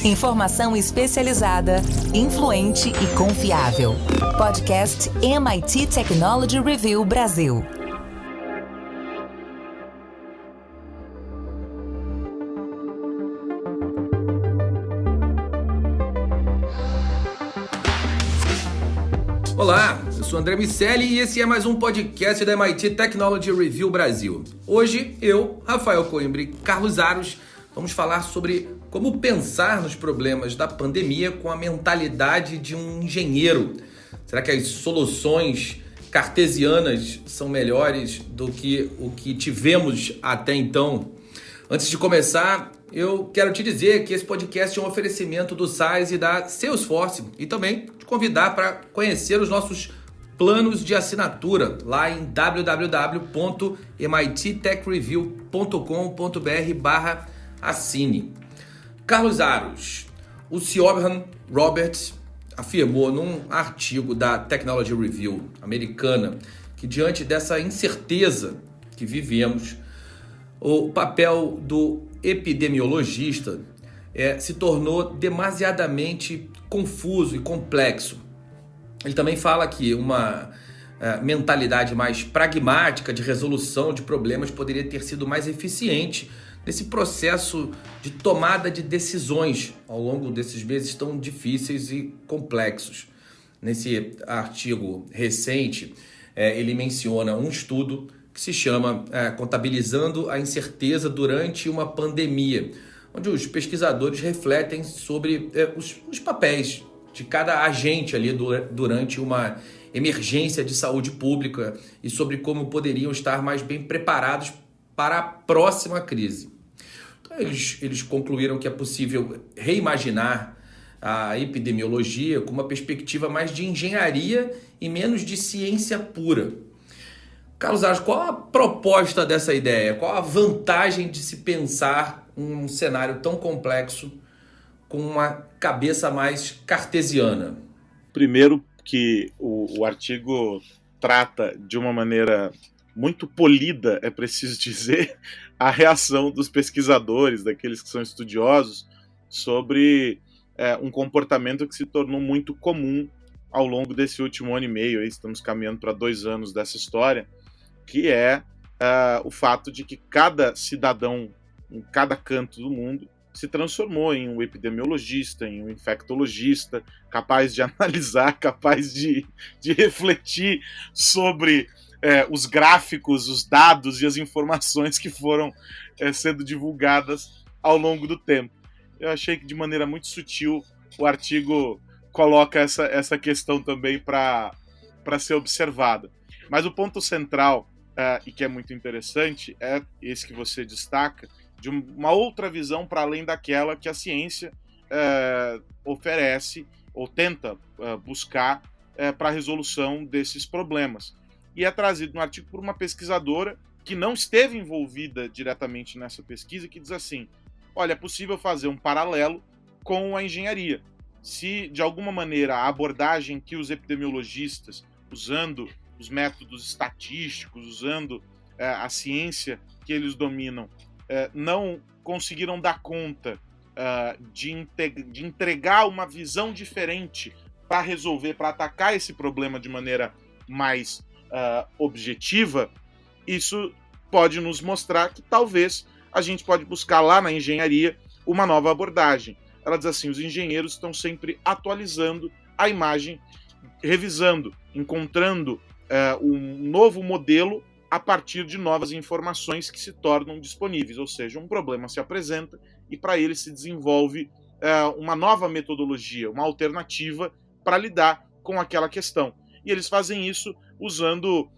Informação especializada, influente e confiável. Podcast MIT Technology Review Brasil. Olá, eu sou André Miceli e esse é mais um podcast da MIT Technology Review Brasil. Hoje, eu, Rafael Coimbra e Carlos Aros vamos falar sobre como pensar nos problemas da pandemia com a mentalidade de um engenheiro. Será que as soluções cartesianas são melhores do que o que tivemos até então? Antes de começar, eu quero te dizer que esse podcast é um oferecimento do SaaS e da Salesforce e também te convidar para conhecer os nossos planos de assinatura lá em www.mittechreview.com.br/assine. Carlos Aros, o Siobhan Roberts afirmou num artigo da Technology Review americana que diante dessa incerteza que vivemos, o papel do epidemiologista se tornou demasiadamente confuso e complexo. Ele também fala que uma mentalidade mais pragmática de resolução de problemas poderia ter sido mais eficiente nesse processo de tomada de decisões ao longo desses meses tão difíceis e complexos. Nesse artigo recente, ele menciona um estudo que se chama Contabilizando a Incerteza durante uma Pandemia, onde os pesquisadores refletem sobre os papéis de cada agente ali durante uma emergência de saúde pública e sobre como poderiam estar mais bem preparados para a próxima crise. Então, eles concluíram que é possível reimaginar a epidemiologia com uma perspectiva mais de engenharia e menos de ciência pura. Carlos Aros, qual a proposta dessa ideia? Qual a vantagem de se pensar um cenário tão complexo com uma cabeça mais cartesiana? Primeiro que o artigo trata de uma maneira muito polida, é preciso dizer, a reação dos pesquisadores, daqueles que são estudiosos, sobre um comportamento que se tornou muito comum ao longo desse último ano e meio. Aí estamos caminhando para 2 anos dessa história, que é o fato de que cada cidadão em cada canto do mundo se transformou em um epidemiologista, em um infectologista, capaz de analisar, capaz de refletir sobre os gráficos, os dados e as informações que foram sendo divulgadas ao longo do tempo. Eu achei que de maneira muito sutil o artigo coloca essa questão também para ser observada. Mas o ponto central, e que é muito interessante, é esse que você destaca, de uma outra visão para além daquela que a ciência oferece ou tenta buscar para a resolução desses problemas. E é trazido no artigo por uma pesquisadora que não esteve envolvida diretamente nessa pesquisa, que diz assim: olha, é possível fazer um paralelo com a engenharia. Se, de alguma maneira, a abordagem que os epidemiologistas, usando os métodos estatísticos, usando a ciência que eles dominam, não conseguiram dar conta de entregar uma visão diferente para resolver, para atacar esse problema de maneira mais objetiva, isso pode nos mostrar que talvez a gente pode buscar lá na engenharia uma nova abordagem. Ela diz assim: os engenheiros estão sempre atualizando a imagem, revisando, encontrando um novo modelo a partir de novas informações que se tornam disponíveis, ou seja, um problema se apresenta e para ele se desenvolve uma nova metodologia, uma alternativa para lidar com aquela questão. E eles fazem isso usando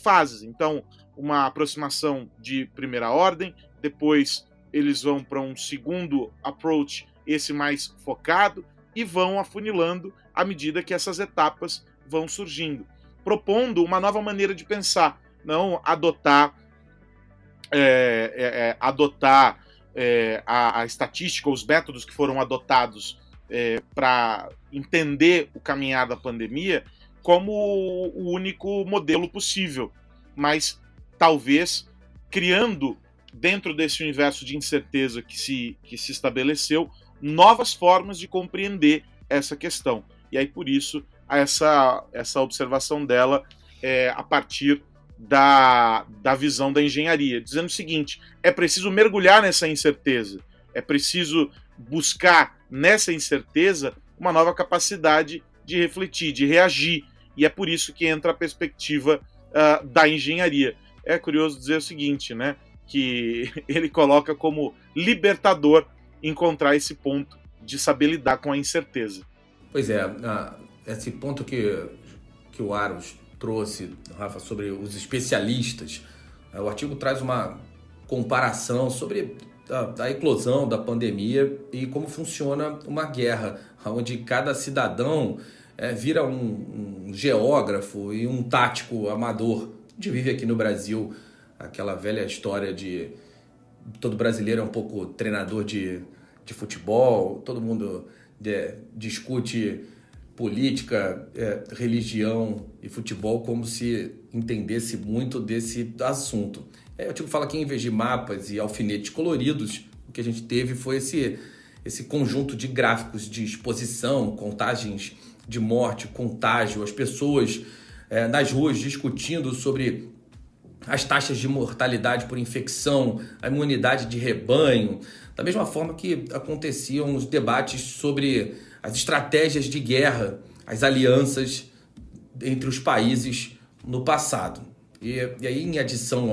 fases. Então, uma aproximação de primeira ordem, depois eles vão para um segundo approach, esse mais focado, e vão afunilando à medida que essas etapas vão surgindo, propondo uma nova maneira de pensar, não adotar a estatística, os métodos que foram adotados para entender o caminhar da pandemia como o único modelo possível, mas talvez criando dentro desse universo de incerteza que se estabeleceu, novas formas de compreender essa questão. E aí, por isso, essa observação dela a partir da visão da engenharia, dizendo o seguinte: é preciso mergulhar nessa incerteza, é preciso buscar nessa incerteza uma nova capacidade de refletir, de reagir, e é por isso que entra a perspectiva da engenharia. É curioso dizer o seguinte, né, que ele coloca como libertador encontrar esse ponto de saber lidar com a incerteza. Pois é, esse ponto que o Aros trouxe, Rafa, sobre os especialistas, o artigo traz uma comparação sobre a eclosão da pandemia e como funciona uma guerra, onde cada cidadão vira um geógrafo e um tático amador. A gente vive aqui no Brasil aquela velha história de todo brasileiro é um pouco treinador de futebol, todo mundo discute política, religião e futebol como se entendesse muito desse assunto. O artigo fala que em vez de mapas e alfinetes coloridos, o que a gente teve foi esse conjunto de gráficos de exposição, contagens de morte, contágio, as pessoas nas ruas discutindo sobre as taxas de mortalidade por infecção, a imunidade de rebanho, da mesma forma que aconteciam os debates sobre as estratégias de guerra, as alianças entre os países no passado. E aí, em adição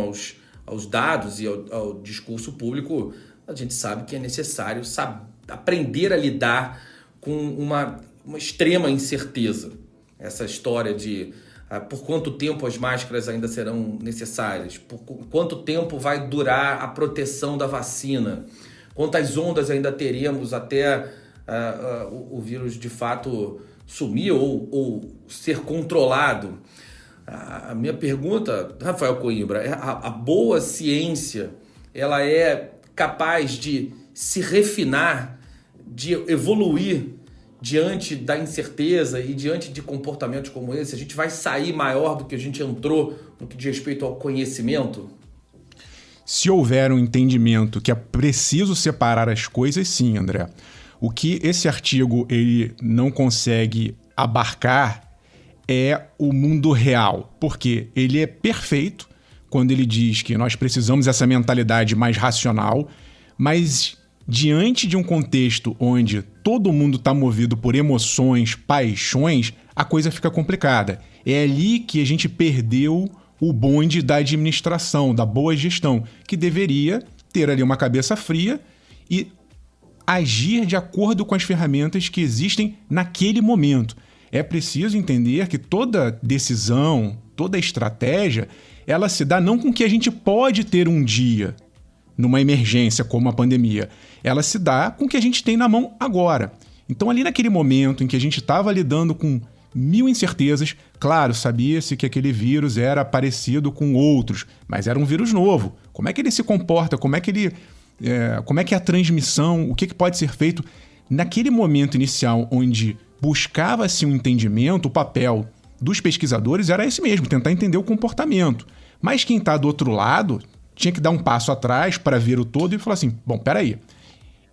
aos dados e ao discurso público, a gente sabe que é necessário aprender a lidar com uma extrema incerteza. Essa história de por quanto tempo as máscaras ainda serão necessárias, por quanto tempo vai durar a proteção da vacina, quantas ondas ainda teremos até o vírus de fato sumir ou ser controlado. A minha pergunta, Rafael Coimbra, a boa ciência, ela é capaz de se refinar, de evoluir diante da incerteza e diante de comportamentos como esse? A gente vai sair maior do que a gente entrou no que diz respeito ao conhecimento? Se houver um entendimento que é preciso separar as coisas, sim, André. O que esse artigo ele não consegue abarcar é o mundo real, porque ele é perfeito quando ele diz que nós precisamos dessa mentalidade mais racional, mas diante de um contexto onde todo mundo está movido por emoções, paixões, a coisa fica complicada. É ali que a gente perdeu o bonde da administração, da boa gestão, que deveria ter ali uma cabeça fria e agir de acordo com as ferramentas que existem naquele momento. É preciso entender que toda decisão, toda estratégia, ela se dá não com o que a gente pode ter um dia, numa emergência como a pandemia. Ela se dá com o que a gente tem na mão agora. Então, ali naquele momento em que a gente estava lidando com 1000 incertezas, claro, sabia-se que aquele vírus era parecido com outros, mas era um vírus novo. Como é que ele se comporta? Como é que é a transmissão? O que pode ser feito? Naquele momento inicial onde buscava-se um entendimento, o papel dos pesquisadores era esse mesmo, tentar entender o comportamento. Mas quem está do outro lado tinha que dar um passo atrás para ver o todo e falar assim, bom, peraí,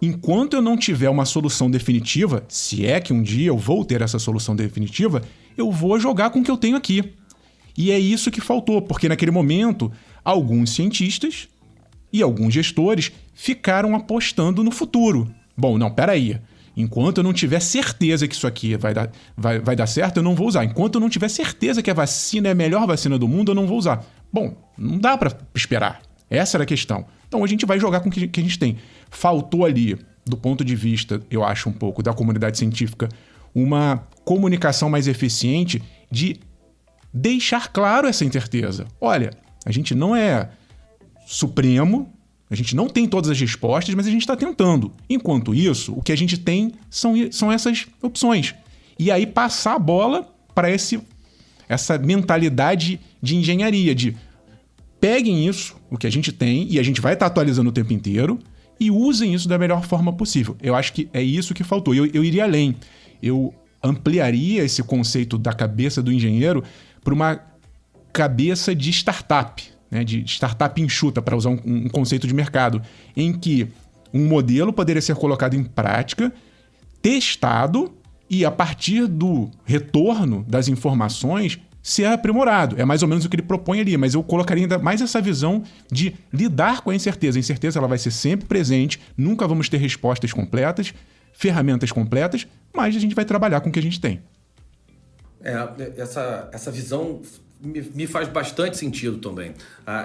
enquanto eu não tiver uma solução definitiva, se é que um dia eu vou ter essa solução definitiva, eu vou jogar com o que eu tenho aqui. E é isso que faltou, porque naquele momento, alguns cientistas e alguns gestores ficaram apostando no futuro. Bom, não, peraí, enquanto eu não tiver certeza que isso aqui vai dar certo, eu não vou usar. Enquanto eu não tiver certeza que a vacina é a melhor vacina do mundo, eu não vou usar. Bom, não dá para esperar. Essa era a questão. Então a gente vai jogar com o que a gente tem. Faltou ali, do ponto de vista, eu acho, um pouco da comunidade científica, uma comunicação mais eficiente de deixar claro essa incerteza. Olha, a gente não é supremo, a gente não tem todas as respostas, mas a gente está tentando. Enquanto isso, o que a gente tem são essas opções. E aí passar a bola para essa mentalidade de engenharia, de peguem isso, o que a gente tem, e a gente vai estar atualizando o tempo inteiro, e usem isso da melhor forma possível. Eu acho que é isso que faltou. Eu iria além. Eu ampliaria esse conceito da cabeça do engenheiro para uma cabeça de startup, né, de startup enxuta, para usar um conceito de mercado, em que um modelo poderia ser colocado em prática, testado e, a partir do retorno das informações, ser aprimorado. É mais ou menos o que ele propõe ali, mas eu colocaria ainda mais essa visão de lidar com a incerteza. A incerteza ela vai ser sempre presente, nunca vamos ter respostas completas, ferramentas completas, mas a gente vai trabalhar com o que a gente tem. Essa visão me faz bastante sentido também.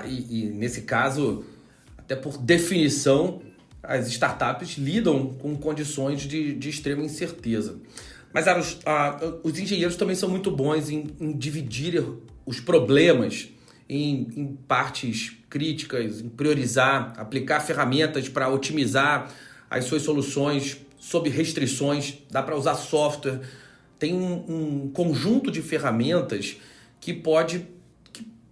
E nesse caso, até por definição, as startups lidam com condições de extrema incerteza. Mas os engenheiros também são muito bons em dividir os problemas em partes críticas, em priorizar, aplicar ferramentas para otimizar as suas soluções sob restrições. Dá para usar software. Tem um conjunto de ferramentas que pode,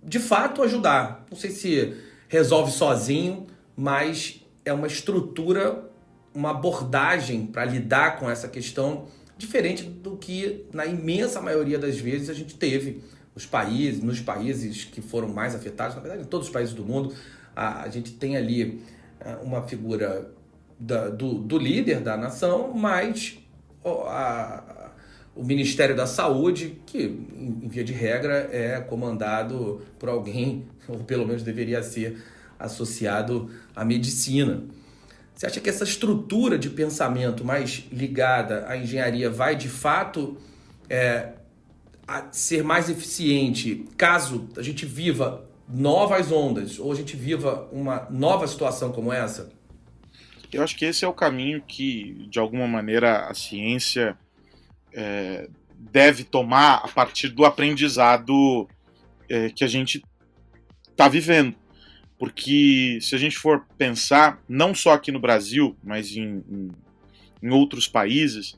de fato, ajudar. Não sei se resolve sozinho, mas é uma estrutura, uma abordagem para lidar com essa questão diferente do que, na imensa maioria das vezes, a gente teve nos países que foram mais afetados, na verdade, em todos os países do mundo. A gente tem ali uma figura do líder da nação, mas o Ministério da Saúde, que, em via de regra, é comandado por alguém, ou pelo menos deveria ser associado à medicina. Você acha que essa estrutura de pensamento mais ligada à engenharia vai, de fato, ser mais eficiente caso a gente viva novas ondas ou a gente viva uma nova situação como essa? Eu acho que esse é o caminho que, de alguma maneira, a ciência deve tomar a partir do aprendizado que a gente está vivendo. Porque se a gente for pensar, não só aqui no Brasil, mas em outros países,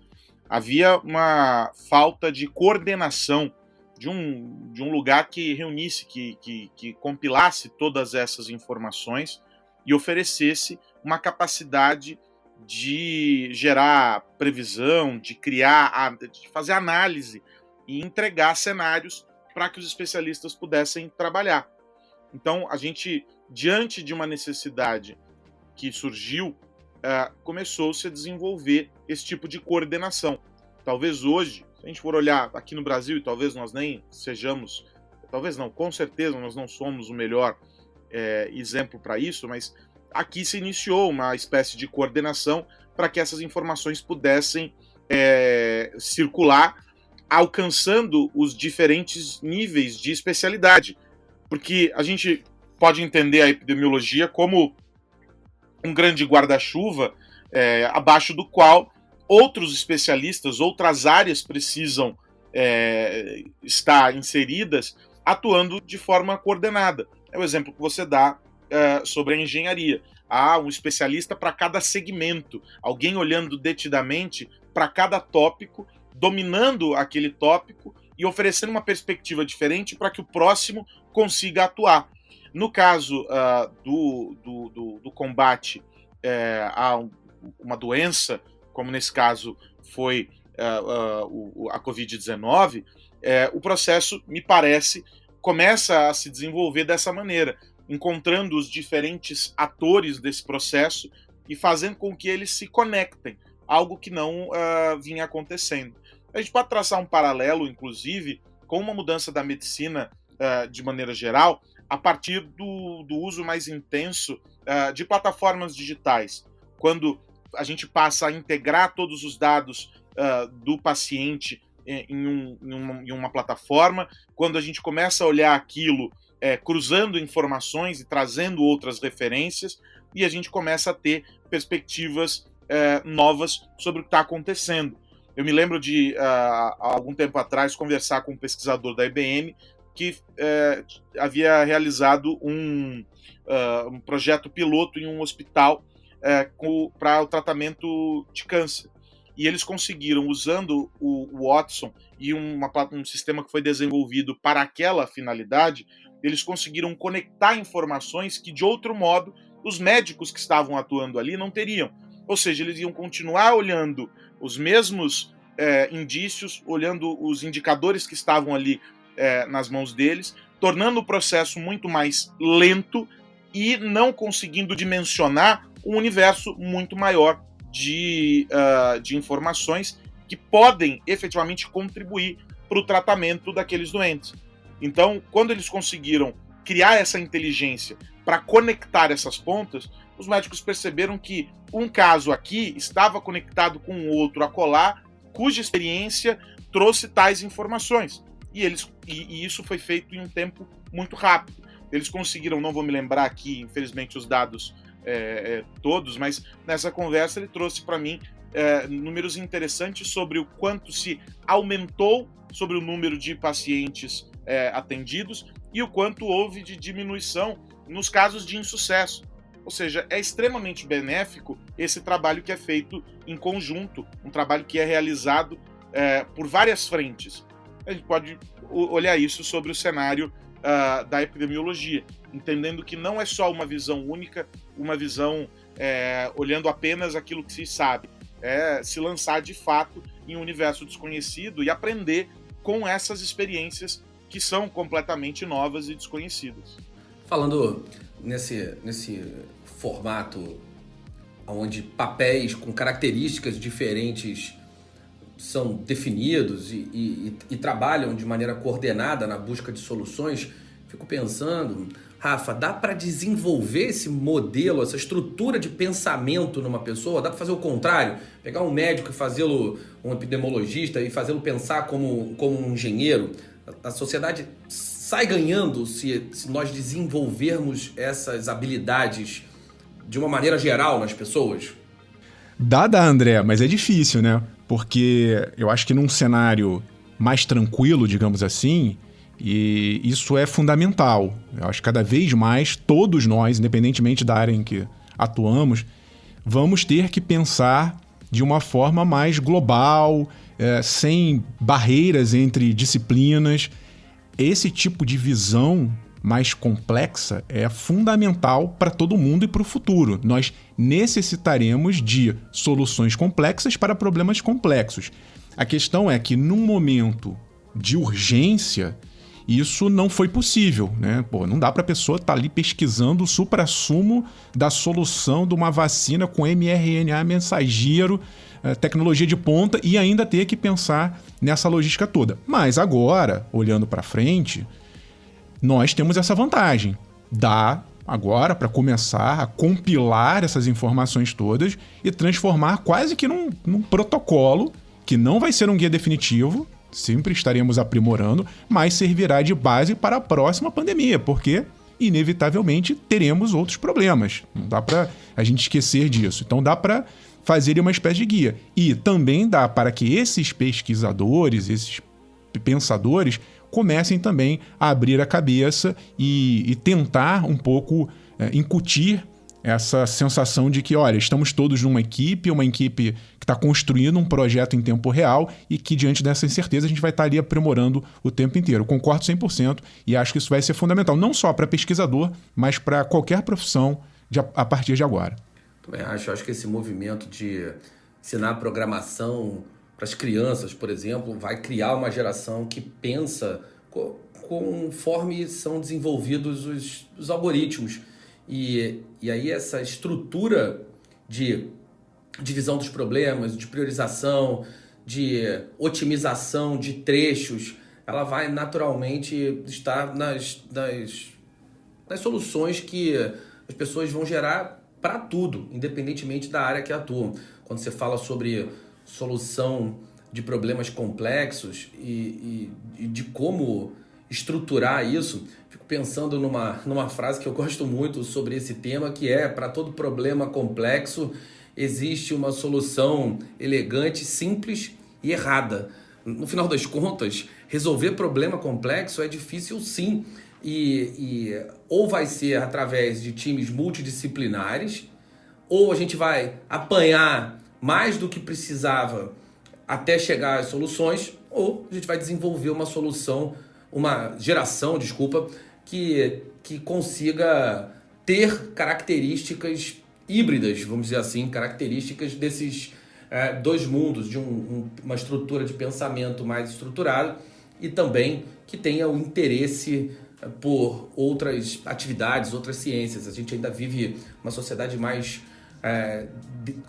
havia uma falta de coordenação de um lugar que reunisse, que compilasse todas essas informações e oferecesse uma capacidade de gerar previsão, de criar, de fazer análise e entregar cenários para que os especialistas pudessem trabalhar. Então, a gente, diante de uma necessidade que surgiu, começou-se a desenvolver esse tipo de coordenação. Talvez hoje, se a gente for olhar aqui no Brasil, e talvez nós nem sejamos, talvez não, com certeza nós não somos o melhor exemplo para isso, mas aqui se iniciou uma espécie de coordenação para que essas informações pudessem circular, alcançando os diferentes níveis de especialidade. Porque a gente pode entender a epidemiologia como um grande guarda-chuva abaixo do qual outros especialistas, outras áreas precisam estar inseridas, atuando de forma coordenada. É o exemplo que você dá sobre a engenharia. Há um especialista para cada segmento, alguém olhando detidamente para cada tópico, dominando aquele tópico e oferecendo uma perspectiva diferente para que o próximo consiga atuar. No caso do combate a uma doença, como nesse caso foi a Covid-19, o processo, me parece, começa a se desenvolver dessa maneira, encontrando os diferentes atores desse processo e fazendo com que eles se conectem, algo que não vinha acontecendo. A gente pode traçar um paralelo, inclusive, com uma mudança da medicina de maneira geral, a partir do uso mais intenso de plataformas digitais. Quando a gente passa a integrar todos os dados do paciente em uma plataforma, quando a gente começa a olhar aquilo cruzando informações e trazendo outras referências, e a gente começa a ter perspectivas novas sobre o que está acontecendo. Eu me lembro de, há algum tempo atrás, conversar com um pesquisador da IBM que havia realizado um projeto piloto em um hospital para o tratamento de câncer. E eles conseguiram, usando o Watson e um sistema que foi desenvolvido para aquela finalidade, eles conseguiram conectar informações que, de outro modo, os médicos que estavam atuando ali não teriam. Ou seja, eles iam continuar olhando os mesmos indícios, olhando os indicadores que estavam ali nas mãos deles, tornando o processo muito mais lento e não conseguindo dimensionar um universo muito maior de informações que podem efetivamente contribuir para o tratamento daqueles doentes. Então, quando eles conseguiram criar essa inteligência para conectar essas pontas, os médicos perceberam que um caso aqui estava conectado com o outro acolá, cuja experiência trouxe tais informações. E isso foi feito em um tempo muito rápido. Eles conseguiram, não vou me lembrar aqui, infelizmente, os dados todos, mas nessa conversa ele trouxe para mim números interessantes sobre o quanto se aumentou sobre o número de pacientes atendidos e o quanto houve de diminuição nos casos de insucesso. Ou seja, é extremamente benéfico esse trabalho que é feito em conjunto, um trabalho que é realizado por várias frentes. A gente pode olhar isso sobre o cenário da epidemiologia, entendendo que não é só uma visão única, uma visão olhando apenas aquilo que se sabe. É se lançar de fato em um universo desconhecido e aprender com essas experiências que são completamente novas e desconhecidas. Falando nesse formato onde papéis com características diferentes são definidos e trabalham de maneira coordenada na busca de soluções, fico pensando, Rafa, dá para desenvolver esse modelo, essa estrutura de pensamento numa pessoa? Dá para fazer o contrário? Pegar um médico e fazê-lo, um epidemiologista, e fazê-lo pensar como um engenheiro? A sociedade sai ganhando se nós desenvolvermos essas habilidades de uma maneira geral nas pessoas? Dá, André, mas é difícil, né? Porque eu acho que num cenário mais tranquilo, digamos assim, e isso é fundamental. Eu acho que cada vez mais todos nós, independentemente da área em que atuamos, vamos ter que pensar de uma forma mais global, sem barreiras entre disciplinas. Esse tipo de visão mais complexa é fundamental para todo mundo e para o futuro. Nós necessitaremos de soluções complexas para problemas complexos. A questão é que, num momento de urgência, isso não foi possível, né? Não dá para a pessoa estar ali pesquisando o suprassumo da solução de uma vacina com mRNA mensageiro, tecnologia de ponta, e ainda ter que pensar nessa logística toda. Mas agora, olhando para frente, nós temos essa vantagem. Dá agora para começar a compilar essas informações todas e transformar quase que num protocolo que não vai ser um guia definitivo, sempre estaremos aprimorando, mas servirá de base para a próxima pandemia, porque inevitavelmente teremos outros problemas. Não dá para a gente esquecer disso. Então dá para fazer uma espécie de guia. E também dá para que esses pesquisadores, esses pensadores, comecem também a abrir a cabeça e tentar um pouco incutir essa sensação de que, olha, estamos todos numa equipe, uma equipe que está construindo um projeto em tempo real e que, diante dessa incerteza, a gente vai estar ali aprimorando o tempo inteiro. Eu concordo 100% e acho que isso vai ser fundamental, não só para pesquisador, mas para qualquer profissão a partir de agora. Também acho que esse movimento de ensinar programação para as crianças, por exemplo, vai criar uma geração que pensa conforme são desenvolvidos os algoritmos. E aí essa estrutura de divisão dos problemas, de priorização, de otimização de trechos, ela vai naturalmente estar nas soluções que as pessoas vão gerar para tudo, independentemente da área que atuam. Quando você fala sobre solução de problemas complexos e de como estruturar isso, fico pensando numa frase que eu gosto muito sobre esse tema, que é: para todo problema complexo existe uma solução elegante, simples e errada. No final das contas, resolver problema complexo é difícil, sim, e ou vai ser através de times multidisciplinares, ou a gente vai apanhar mais do que precisava até chegar às soluções, ou a gente vai desenvolver uma geração, que consiga ter características híbridas, vamos dizer assim, características desses dois mundos, de uma estrutura de pensamento mais estruturado e também que tenha o interesse por outras atividades, outras ciências. A gente ainda vive uma sociedade mais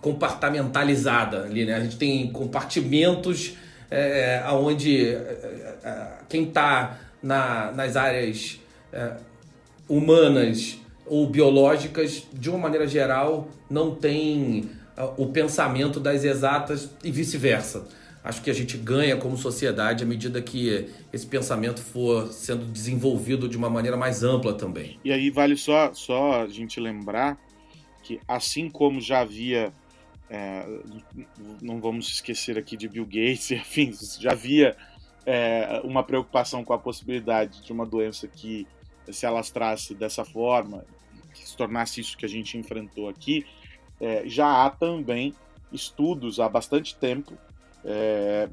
compartimentalizada ali, né? A gente tem compartimentos onde quem está nas áreas humanas ou biológicas, de uma maneira geral, não tem o pensamento das exatas e vice-versa. Acho que a gente ganha como sociedade à medida que esse pensamento for sendo desenvolvido de uma maneira mais ampla também. E aí vale só a gente lembrar que, assim como já havia, não vamos esquecer aqui de Bill Gates e afins, já havia uma preocupação com a possibilidade de uma doença que se alastrasse dessa forma, que se tornasse isso que a gente enfrentou aqui, já há também estudos há bastante tempo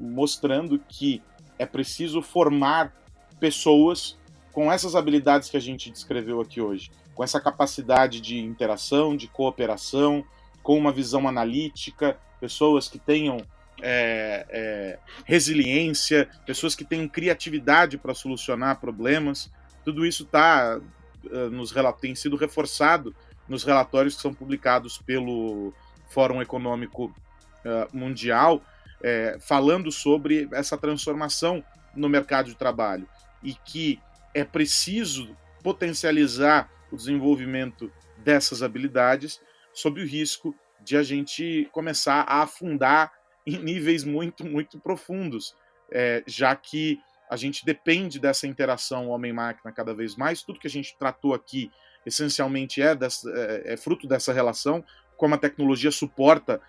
mostrando que é preciso formar pessoas com essas habilidades que a gente descreveu aqui hoje, com essa capacidade de interação, de cooperação, com uma visão analítica, pessoas que tenham resiliência, pessoas que tenham criatividade para solucionar problemas. Tudo isso tem sido reforçado nos relatórios que são publicados pelo Fórum Econômico Mundial, falando sobre essa transformação no mercado de trabalho e que é preciso potencializar o desenvolvimento dessas habilidades sob o risco de a gente começar a afundar em níveis muito, muito profundos, já que a gente depende dessa interação homem-máquina cada vez mais. Tudo que a gente tratou aqui essencialmente é fruto dessa relação, como a tecnologia suporta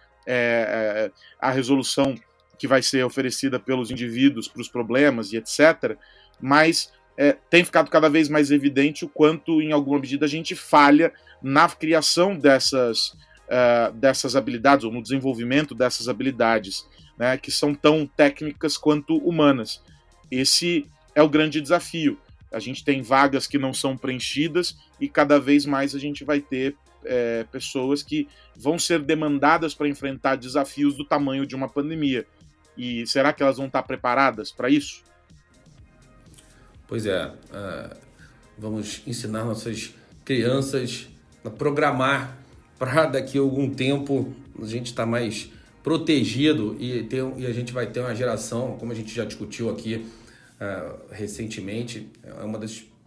a resolução que vai ser oferecida pelos indivíduos para os problemas e etc. Mas tem ficado cada vez mais evidente o quanto, em alguma medida, a gente falha na criação dessas habilidades, ou no desenvolvimento dessas habilidades, né, que são tão técnicas quanto humanas. Esse é o grande desafio. A gente tem vagas que não são preenchidas e cada vez mais a gente vai ter pessoas que vão ser demandadas para enfrentar desafios do tamanho de uma pandemia. E será que elas vão estar preparadas para isso? Pois vamos ensinar nossas crianças a programar para daqui a algum tempo a gente estar mais protegido e a gente vai ter uma geração, como a gente já discutiu aqui recentemente,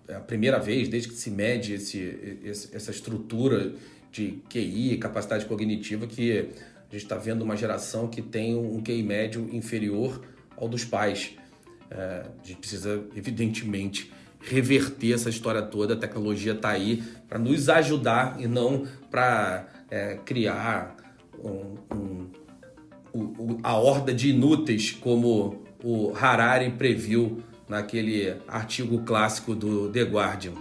é a primeira vez desde que se mede essa estrutura de QI, capacidade cognitiva, que a gente está vendo uma geração que tem um QI médio inferior ao dos pais. A gente precisa, evidentemente, reverter essa história toda. A tecnologia está aí para nos ajudar e não para criar a horda de inúteis, como o Harari previu naquele artigo clássico do The Guardian.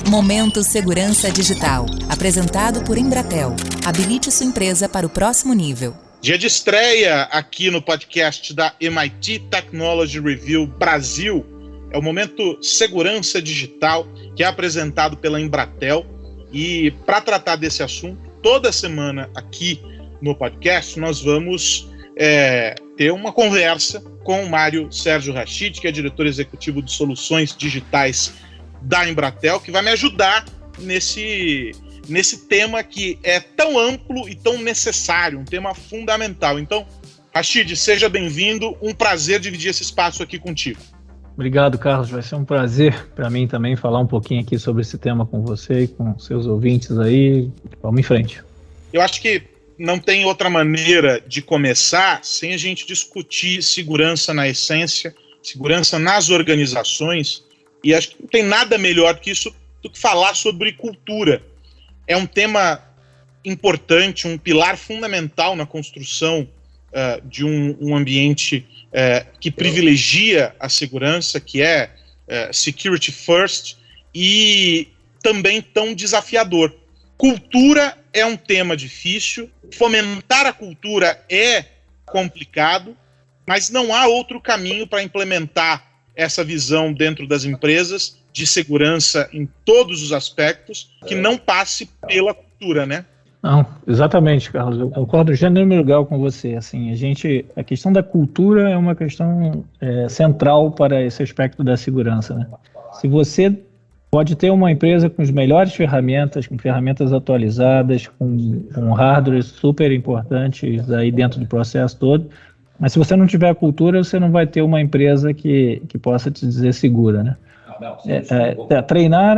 Momento Segurança Digital, apresentado por Embratel. Habilite sua empresa para o próximo nível. Dia de estreia aqui no podcast da MIT Technology Review Brasil. É o Momento Segurança Digital, que é apresentado pela Embratel. E para tratar desse assunto, toda semana aqui no podcast, nós vamos ter uma conversa com o Mário Sérgio Rachid, que é diretor executivo de soluções digitais da Embratel, que vai me ajudar nesse tema que é tão amplo e tão necessário, um tema fundamental. Então, Rachid, seja bem-vindo, um prazer dividir esse espaço aqui contigo. Obrigado, Carlos, vai ser um prazer para mim também falar um pouquinho aqui sobre esse tema com você e com seus ouvintes aí. Vamos em frente. Eu acho que não tem outra maneira de começar sem a gente discutir segurança na essência, segurança nas organizações, e acho que não tem nada melhor que isso do que falar sobre cultura. É um tema importante, um pilar fundamental na construção de um ambiente que privilegia a segurança, que é security first, e também tão desafiador. Cultura é um tema difícil, fomentar a cultura é complicado, mas não há outro caminho para implementar essa visão dentro das empresas de segurança em todos os aspectos que não passe pela cultura, né? Não, exatamente, Carlos. Eu concordo gênero legal com você. Assim, a questão da cultura é uma questão central para esse aspecto da segurança, né? Se você pode ter uma empresa com as melhores ferramentas, com ferramentas atualizadas, com hardware super importantes aí dentro do processo todo, mas se você não tiver a cultura, você não vai ter uma empresa que possa te dizer segura, né? Treinar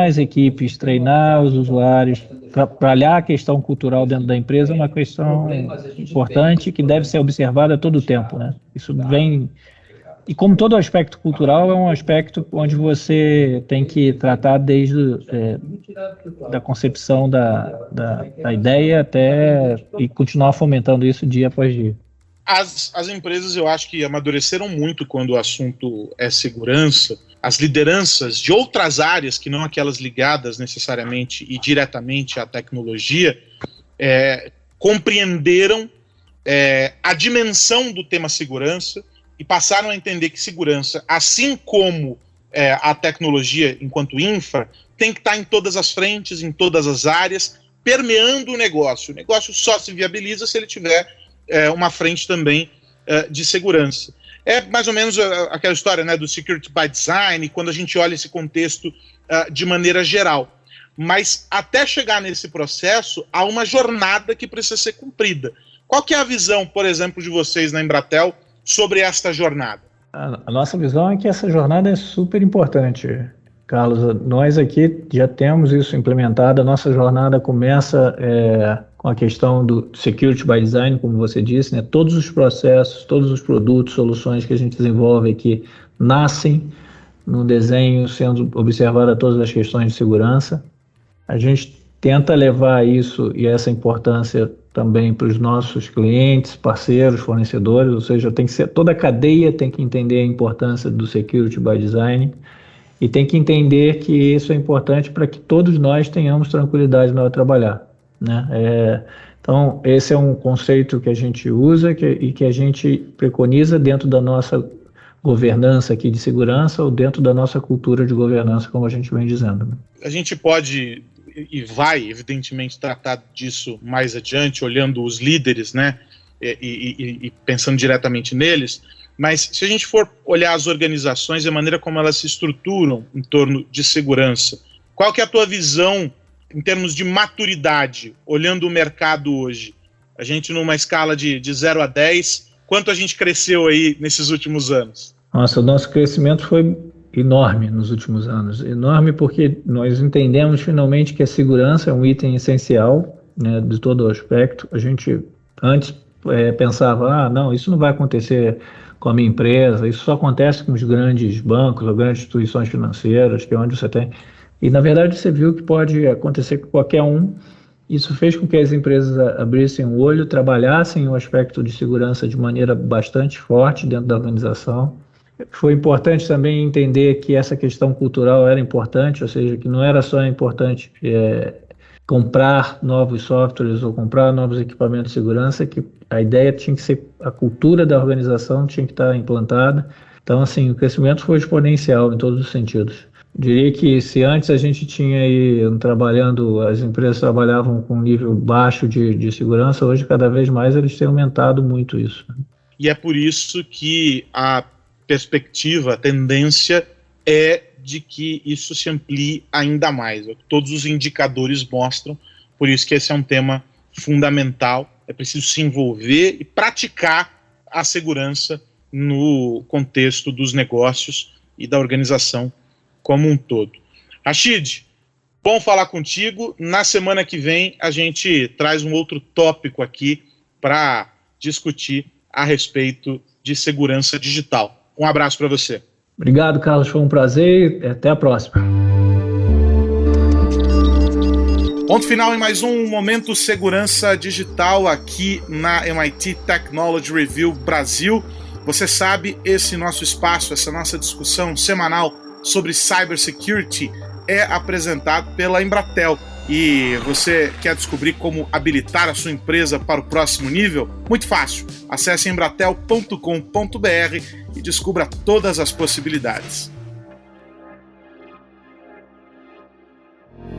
as equipes, treinar os usuários, trabalhar a questão cultural dentro da empresa é uma questão importante que deve ser observada a todo tempo, né? Isso vem... E como todo aspecto cultural, é um aspecto onde você tem que tratar desde da concepção da ideia até e continuar fomentando isso dia após dia. As empresas, eu acho que amadureceram muito quando o assunto é segurança. As lideranças de outras áreas, que não aquelas ligadas necessariamente e diretamente à tecnologia, compreenderam a dimensão do tema segurança e passaram a entender que segurança, assim como a tecnologia enquanto infra, tem que estar em todas as frentes, em todas as áreas, permeando o negócio. O negócio só se viabiliza se ele tiver uma frente também de segurança. É mais ou menos aquela história, né, do security by design, quando a gente olha esse contexto de maneira geral. Mas até chegar nesse processo, há uma jornada que precisa ser cumprida. Qual que é a visão, por exemplo, de vocês na Embratel sobre esta jornada? A nossa visão é que essa jornada é super importante, Carlos. Nós aqui já temos isso implementado. A nossa jornada começa com a questão do Security by Design, como você disse, né? Todos os processos, todos os produtos, soluções que a gente desenvolve aqui nascem no desenho, sendo observada todas as questões de segurança. A gente tenta levar isso e essa importância também para os nossos clientes, parceiros, fornecedores, ou seja, tem que ser, toda a cadeia tem que entender a importância do Security by Design e tem que entender que isso é importante para que todos nós tenhamos tranquilidade na hora de trabalhar, né? Então, esse é um conceito que a gente usa e que a gente preconiza dentro da nossa governança aqui de segurança ou dentro da nossa cultura de governança, como a gente vem dizendo, né? A gente pode e vai, evidentemente, tratar disso mais adiante, olhando os líderes, né, e pensando diretamente neles, mas se a gente for olhar as organizações e a maneira como elas se estruturam em torno de segurança, qual que é a tua visão em termos de maturidade, olhando o mercado hoje? A gente numa escala de 0 a 10, quanto a gente cresceu aí nesses últimos anos? Nossa, o nosso crescimento foi enorme nos últimos anos. Enorme porque nós entendemos finalmente que a segurança é um item essencial, né, de todo o aspecto. A gente antes pensava, não, isso não vai acontecer com a minha empresa, isso só acontece com os grandes bancos ou grandes instituições financeiras, que é onde você tem. E, na verdade, você viu que pode acontecer com qualquer um. Isso fez com que as empresas abrissem o olho, trabalhassem o aspecto de segurança de maneira bastante forte dentro da organização. Foi importante também entender que essa questão cultural era importante, ou seja, que não era só importante comprar novos softwares ou comprar novos equipamentos de segurança, que a ideia tinha que ser, a cultura da organização tinha que estar implantada. Então, assim, o crescimento foi exponencial em todos os sentidos. Diria que se antes a gente tinha aí as empresas trabalhavam com um nível baixo de segurança, hoje cada vez mais eles têm aumentado muito isso. E é por isso que a perspectiva, a tendência é de que isso se amplie ainda mais. Todos os indicadores mostram, por isso que esse é um tema fundamental. É preciso se envolver e praticar a segurança no contexto dos negócios e da organização como um todo. Rashid, bom falar contigo. Na semana que vem a gente traz um outro tópico aqui para discutir a respeito de segurança digital. Um abraço para você. Obrigado, Carlos. Foi um prazer e até a próxima. Ponto final em mais um Momento Segurança Digital aqui na MIT Technology Review Brasil. Você sabe, esse nosso espaço, essa nossa discussão semanal sobre cybersecurity é apresentado pela Embratel. E você quer descobrir como habilitar a sua empresa para o próximo nível? Muito fácil. Acesse embratel.com.br e descubra todas as possibilidades.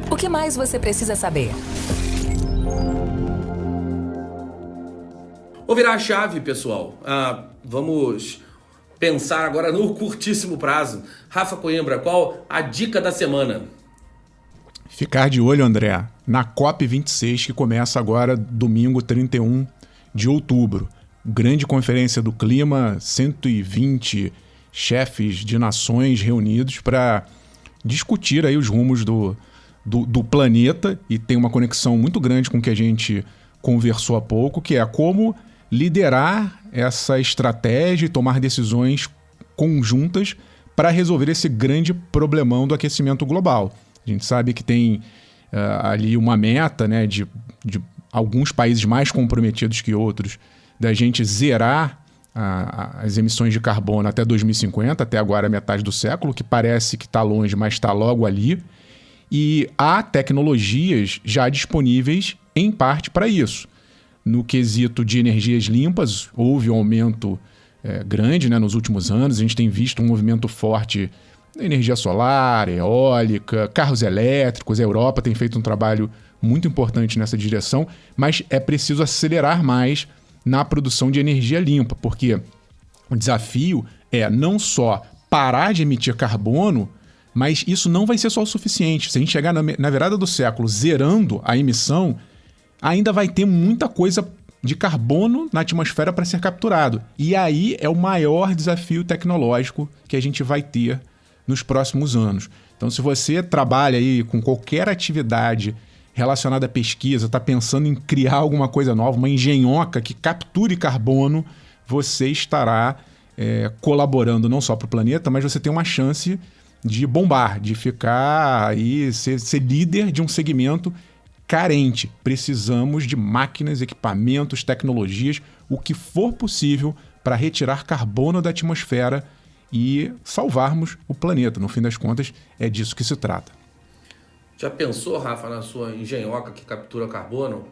O que mais você precisa saber? Vou virar a chave, pessoal. Vamos pensar agora no curtíssimo prazo. Rafa Coimbra, qual a dica da semana? Ficar de olho, André, na COP26, que começa agora domingo 31 de outubro. Grande conferência do clima, 120 chefes de nações reunidos para discutir aí os rumos do planeta, e tem uma conexão muito grande com o que a gente conversou há pouco, que é como liderar essa estratégia e tomar decisões conjuntas para resolver esse grande problemão do aquecimento global. A gente sabe que tem ali uma meta, né, de alguns países mais comprometidos que outros, da gente zerar as emissões de carbono até 2050, até agora metade do século, que parece que está longe, mas está logo ali. E há tecnologias já disponíveis, em parte, para isso. No quesito de energias limpas, houve um aumento grande, né, nos últimos anos. A gente tem visto um movimento forte na energia solar, eólica, carros elétricos. A Europa tem feito um trabalho muito importante nessa direção, mas é preciso acelerar mais na produção de energia limpa, porque o desafio é não só parar de emitir carbono, mas isso não vai ser só o suficiente. Se a gente chegar na virada do século zerando a emissão, ainda vai ter muita coisa de carbono na atmosfera para ser capturado. E aí é o maior desafio tecnológico que a gente vai ter nos próximos anos. Então, se você trabalha aí com qualquer atividade relacionada à pesquisa, está pensando em criar alguma coisa nova, uma engenhoca que capture carbono, você estará colaborando não só para o planeta, mas você tem uma chance de bombar, de ficar aí, ser líder de um segmento carente. Precisamos de máquinas, equipamentos, tecnologias, o que for possível para retirar carbono da atmosfera e salvarmos o planeta. No fim das contas, é disso que se trata. Já pensou, Rafa, na sua engenhoca que captura carbono?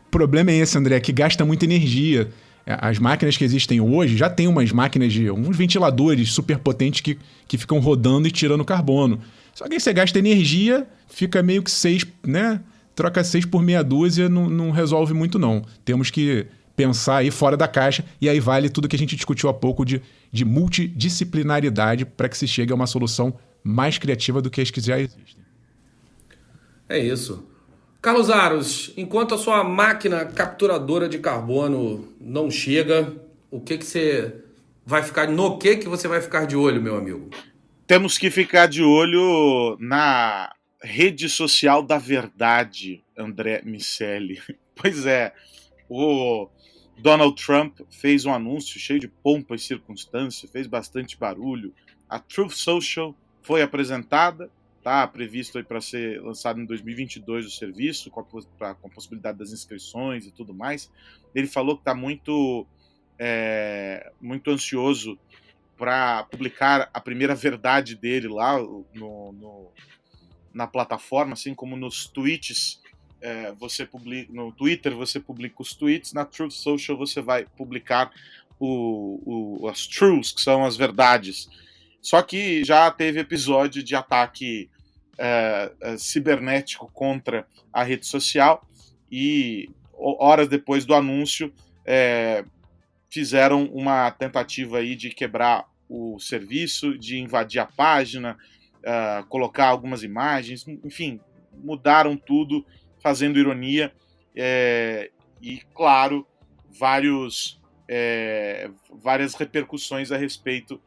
O problema é esse, André, que gasta muita energia. As máquinas que existem hoje já tem umas máquinas uns ventiladores super potentes que ficam rodando e tirando carbono. Só que aí você gasta energia, fica meio que 6, né? Troca 6 por meia dúzia, não resolve muito não. Temos que pensar aí fora da caixa, e aí vale tudo que a gente discutiu há pouco de multidisciplinaridade para que se chegue a uma solução mais criativa do que as que já existem. É isso. Carlos Aros, enquanto a sua máquina capturadora de carbono não chega, o que você vai ficar, no que você vai ficar de olho, meu amigo? Temos que ficar de olho na rede social da verdade, André Miceli. Pois é, o Donald Trump fez um anúncio cheio de pompa e circunstância, fez bastante barulho. A Truth Social foi apresentada, está previsto para ser lançado em 2022 o serviço, com a possibilidade das inscrições e tudo mais. Ele falou que está muito ansioso para publicar a primeira verdade dele lá na plataforma, assim como nos tweets. No Twitter você publica os tweets, na Truth Social você vai publicar as truths, que são as verdades. Só que já teve episódio de ataque cibernético contra a rede social, e horas depois do anúncio fizeram uma tentativa aí de quebrar o serviço, de invadir a página, colocar algumas imagens, enfim, mudaram tudo, fazendo ironia, e, claro, várias repercussões a respeito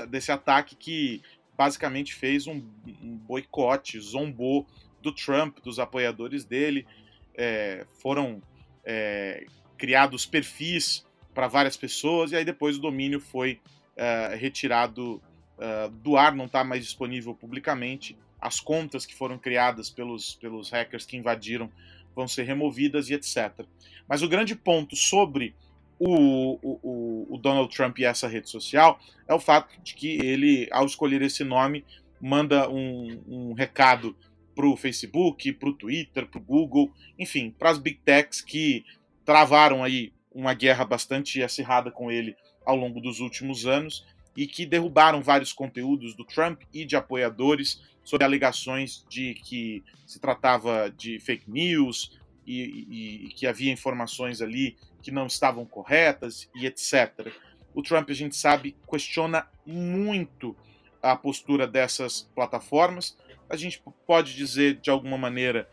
desse ataque, que basicamente fez um boicote, zombou do Trump, dos apoiadores dele. Foram criados perfis para várias pessoas, e aí depois o domínio foi retirado do ar, não está mais disponível publicamente. As contas que foram criadas pelos hackers que invadiram vão ser removidas e etc. Mas o grande ponto sobre o Donald Trump e essa rede social é o fato de que ele, ao escolher esse nome, manda um recado para o Facebook, para o Twitter, para o Google, enfim, para as Big Techs que travaram aí uma guerra bastante acirrada com ele ao longo dos últimos anos e que derrubaram vários conteúdos do Trump e de apoiadores sobre alegações de que se tratava de fake news, e que havia informações ali que não estavam corretas e etc. O Trump, a gente sabe, questiona muito a postura dessas plataformas. A gente pode dizer, de alguma maneira,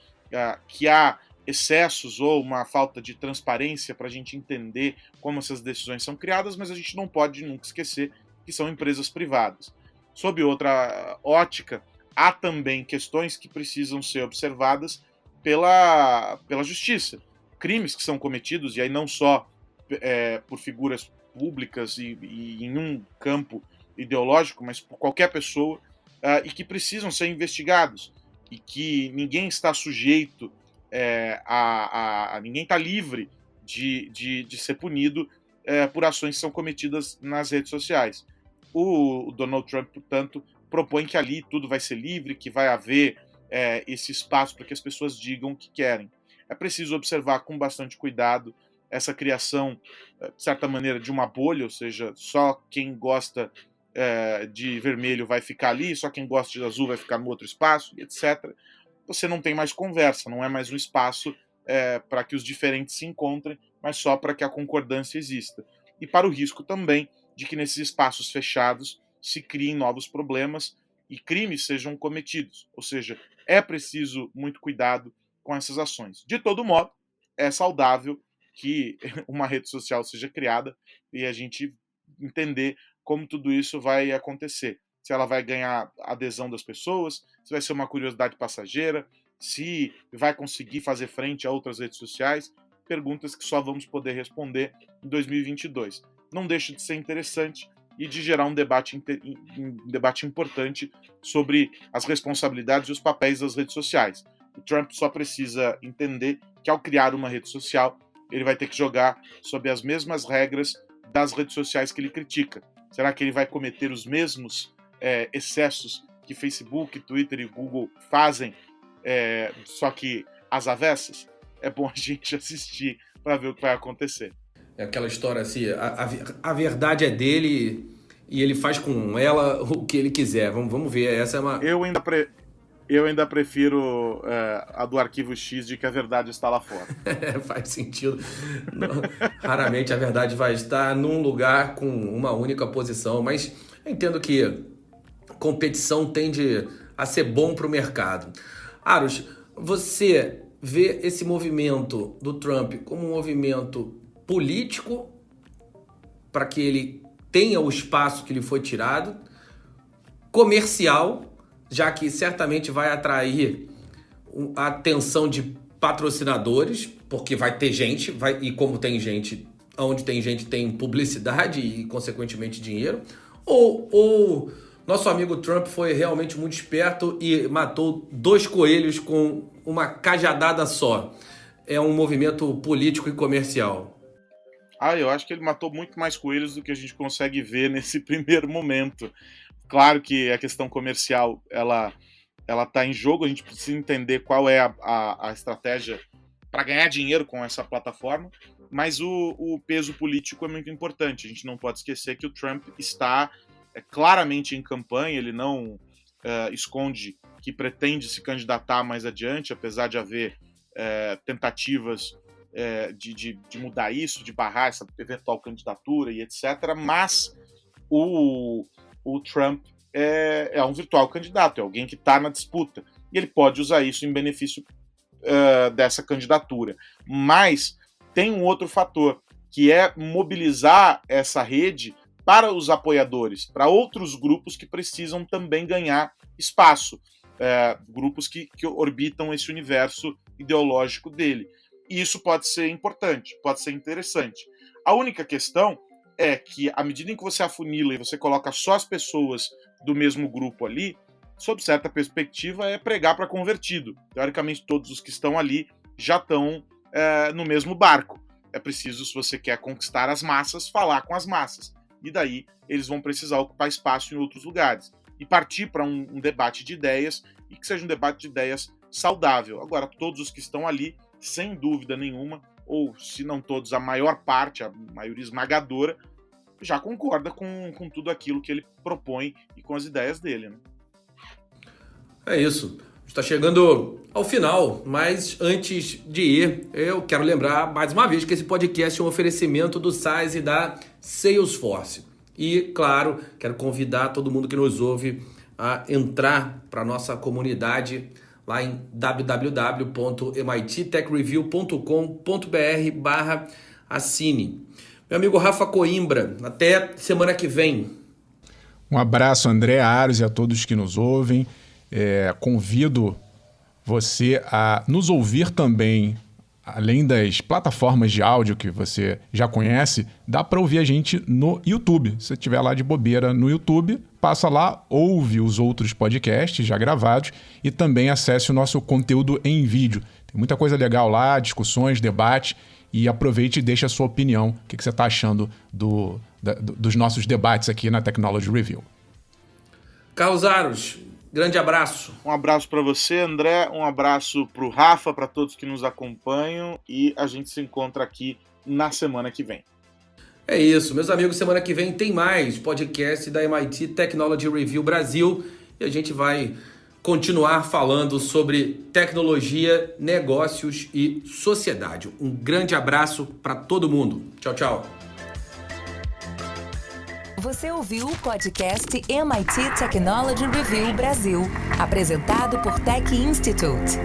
que há excessos ou uma falta de transparência para a gente entender como essas decisões são criadas, mas a gente não pode nunca esquecer que são empresas privadas. Sob outra ótica, há também questões que precisam ser observadas pela justiça. Crimes que são cometidos, e aí não só por figuras públicas e em um campo ideológico, mas por qualquer pessoa, e que precisam ser investigados, e que ninguém está sujeito ninguém está livre de ser punido por ações que são cometidas nas redes sociais. O Donald Trump, portanto, propõe que ali tudo vai ser livre, que vai haver esse espaço para que as pessoas digam o que querem. É preciso observar com bastante cuidado essa criação, de certa maneira, de uma bolha, ou seja, só quem gosta de vermelho vai ficar ali, só quem gosta de azul vai ficar no outro espaço, etc. Você não tem mais conversa, não é mais um espaço para que os diferentes se encontrem, mas só para que a concordância exista. E para o risco também de que nesses espaços fechados se criem novos problemas e crimes sejam cometidos. Ou seja, é preciso muito cuidado com essas ações. De todo modo, é saudável que uma rede social seja criada e a gente entender como tudo isso vai acontecer. Se ela vai ganhar a adesão das pessoas, se vai ser uma curiosidade passageira, se vai conseguir fazer frente a outras redes sociais, perguntas que só vamos poder responder em 2022. Não deixa de ser interessante e de gerar um debate importante sobre as responsabilidades e os papéis das redes sociais. O Trump só precisa entender que ao criar uma rede social, ele vai ter que jogar sob as mesmas regras das redes sociais que ele critica. Será que ele vai cometer os mesmos excessos que Facebook, Twitter e Google fazem, só que às avessas? É bom a gente assistir para ver o que vai acontecer. É aquela história assim, a verdade é dele e ele faz com ela o que ele quiser. Vamos ver, essa é uma... Eu ainda prefiro a do arquivo X de que a verdade está lá fora. Faz sentido. Raramente a verdade vai estar num lugar com uma única posição, mas eu entendo que competição tende a ser bom para o mercado. Aros, você vê esse movimento do Trump como um movimento político para que ele tenha o espaço que lhe foi tirado, comercial, já que certamente vai atrair a atenção de patrocinadores, porque vai ter gente, e como tem gente, onde tem gente tem publicidade e, consequentemente, dinheiro, ou nosso amigo Trump foi realmente muito esperto e matou 2 coelhos com uma cajadada só. É um movimento político e comercial. Eu acho que ele matou muito mais coelhos do que a gente consegue ver nesse primeiro momento. Claro que a questão comercial ela está em jogo, a gente precisa entender qual é a estratégia para ganhar dinheiro com essa plataforma, mas o peso político é muito importante. A gente não pode esquecer que o Trump está claramente em campanha, ele não esconde que pretende se candidatar mais adiante, apesar de haver tentativas de mudar isso, de barrar essa eventual candidatura e etc., mas o Trump é um virtual candidato, é alguém que está na disputa, e ele pode usar isso em benefício dessa candidatura. Mas tem um outro fator, que é mobilizar essa rede para os apoiadores, para outros grupos que precisam também ganhar espaço, grupos que orbitam esse universo ideológico dele. E isso pode ser importante, pode ser interessante. A única questão é que, à medida em que você afunila e você coloca só as pessoas do mesmo grupo ali, sob certa perspectiva, é pregar para convertido. Teoricamente, todos os que estão ali já estão no mesmo barco. É preciso, se você quer conquistar as massas, falar com as massas. E daí eles vão precisar ocupar espaço em outros lugares. E partir para um debate de ideias, e que seja um debate de ideias saudável. Agora, todos os que estão ali, sem dúvida nenhuma, ou se não todos, a maior parte, a maioria esmagadora, já concorda com tudo aquilo que ele propõe e com as ideias dele, né? É isso. Está chegando ao final, mas antes de ir, eu quero lembrar mais uma vez que esse podcast é um oferecimento do SaaS e da Salesforce. E, claro, quero convidar todo mundo que nos ouve a entrar para a nossa comunidade lá em www.mittechreview.com.br/assine. Meu amigo Rafa Coimbra, até semana que vem. Um abraço, André, a Aros e a todos que nos ouvem. Convido você a nos ouvir também, além das plataformas de áudio que você já conhece, dá para ouvir a gente no YouTube. Se você estiver lá de bobeira no YouTube, passa lá, ouve os outros podcasts já gravados e também acesse o nosso conteúdo em vídeo. Tem muita coisa legal lá, discussões, debates, e aproveite e deixe a sua opinião. O que você está achando dos nossos debates aqui na Technology Review. Carlos Aros, grande abraço. Um abraço para você, André, um abraço para o Rafa, para todos que nos acompanham, e a gente se encontra aqui na semana que vem. É isso, meus amigos, semana que vem tem mais podcast da MIT Technology Review Brasil e a gente vai continuar falando sobre tecnologia, negócios e sociedade. Um grande abraço para todo mundo. Tchau, tchau. Você ouviu o podcast MIT Technology Review Brasil, apresentado por Tech Institute.